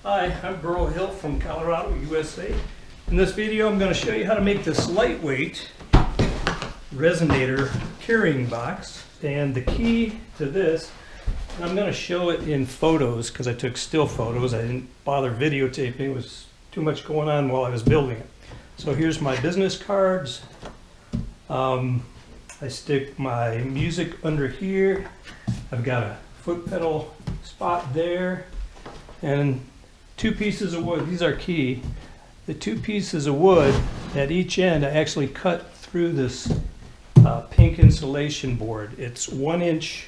Hi, I'm Burl Hill from Colorado, USA. In this video I'm going to show you how to make this lightweight resonator carrying box. And the key to this, and I'm going to show it in photos because I took still photos. I didn't bother videotaping. It was too much going on while I was building it. So here's my business cards. I stick my music under here. I've got a foot pedal spot there. And two pieces of wood. These are key. The two pieces of wood at each end I actually cut through this pink insulation board. It's 1-inch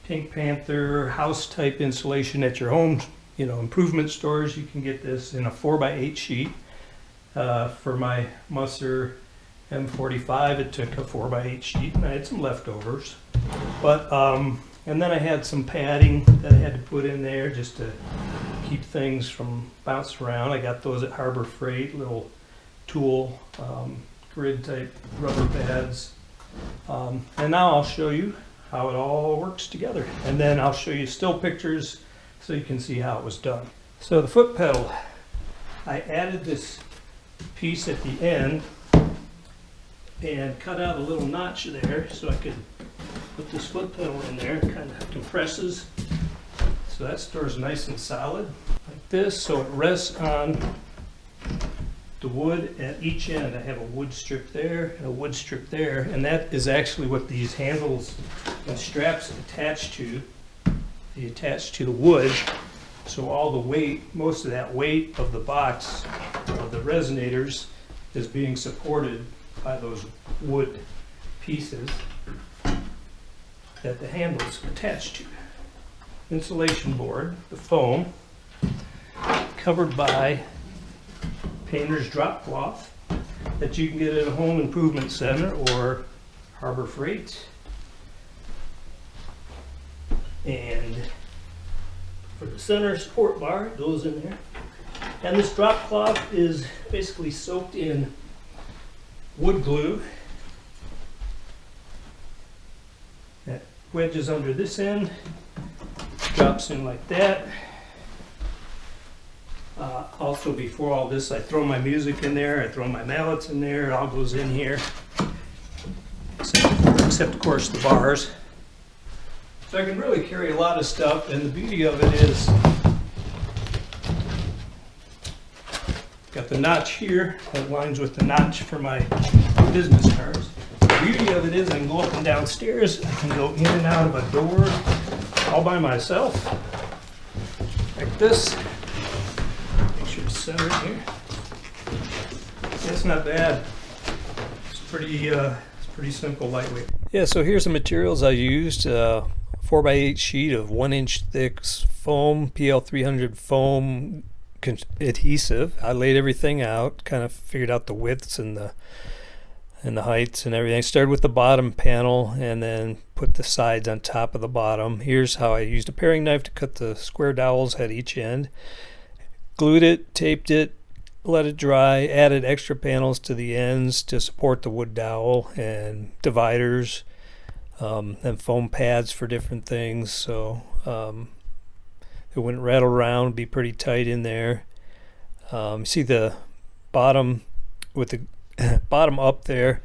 Pink Panther house type insulation at your home, improvement stores. You can get this in a 4x8 sheet. For my Musser M45, it took a 4x8 sheet, and I had some leftovers. But and then I had some padding that I had to put in there just to keep things from bouncing around. I got those at Harbor Freight, little tool grid type rubber pads. And now I'll show you how it all works together. And then I'll show you still pictures so you can see how it was done. So the foot pedal, I added this piece at the end and cut out a little notch there so I could put this foot pedal in there. It kind of compresses so that stores nice and solid like this, so it rests on the wood at each end. I have a wood strip there and a wood strip there, and that is actually what these handles and straps attach to. They attach to the wood, so all the weight, most of that weight of the box of the resonators is being supported by those wood pieces that the handles attach to. Insulation board, the foam, covered by painter's drop cloth that you can get at a home improvement center or Harbor Freight. And for the center support bar, it goes in there. And this drop cloth is basically soaked in wood glue. That wedges under this end, drops in like that. Also, before all this, I throw my music in there, I throw my mallets in there, it all goes in here, except of course the bars. So I can really carry a lot of stuff, and the beauty of it is, got the notch here that lines with the notch for my business cards. The beauty of it is I can go up and down stairs, I can go in and out of a door all by myself, like this. Make sure to center it here. It's not bad. It's pretty simple, lightweight. Yeah, so here's the materials I used. 4x8 sheet of 1-inch thick foam, PL300 foam adhesive. I laid everything out, kind of figured out the widths and the heights and everything. Started with the bottom panel and then put the sides on top of the bottom. Here's how I used a paring knife to cut the square dowels at each end. Glued it, taped it, let it dry, added extra panels to the ends to support the wood dowel and dividers, and foam pads for different things, so it wouldn't rattle around, be pretty tight in there. See the bottom with the bottom up there,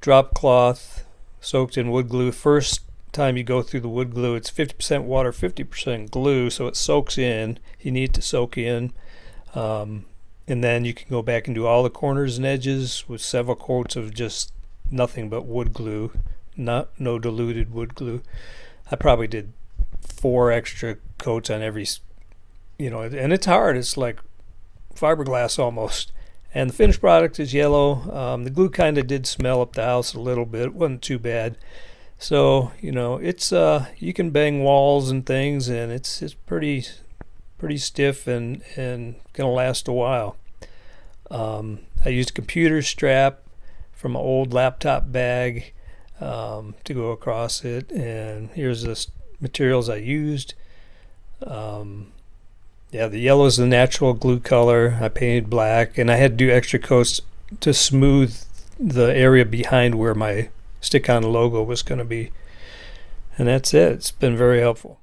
drop cloth soaked in wood glue. First time you go through the wood glue, it's 50% water, 50% glue, so it soaks in. You need to soak in, and then you can go back and do all the corners and edges with several coats of just nothing but wood glue, no diluted wood glue. I probably did 4 extra coats on every, and it's hard. It's like fiberglass almost. And the finished product is yellow. The glue kind of did smell up the house a little bit. It wasn't too bad. So it's you can bang walls and things, and it's pretty stiff and gonna last a while. I used a computer strap from an old laptop bag to go across it, and here's the materials I used. Yeah, the yellow is the natural glue color. I painted black, and I had to do extra coats to smooth the area behind where my stick-on logo was going to be. And that's it. It's been very helpful.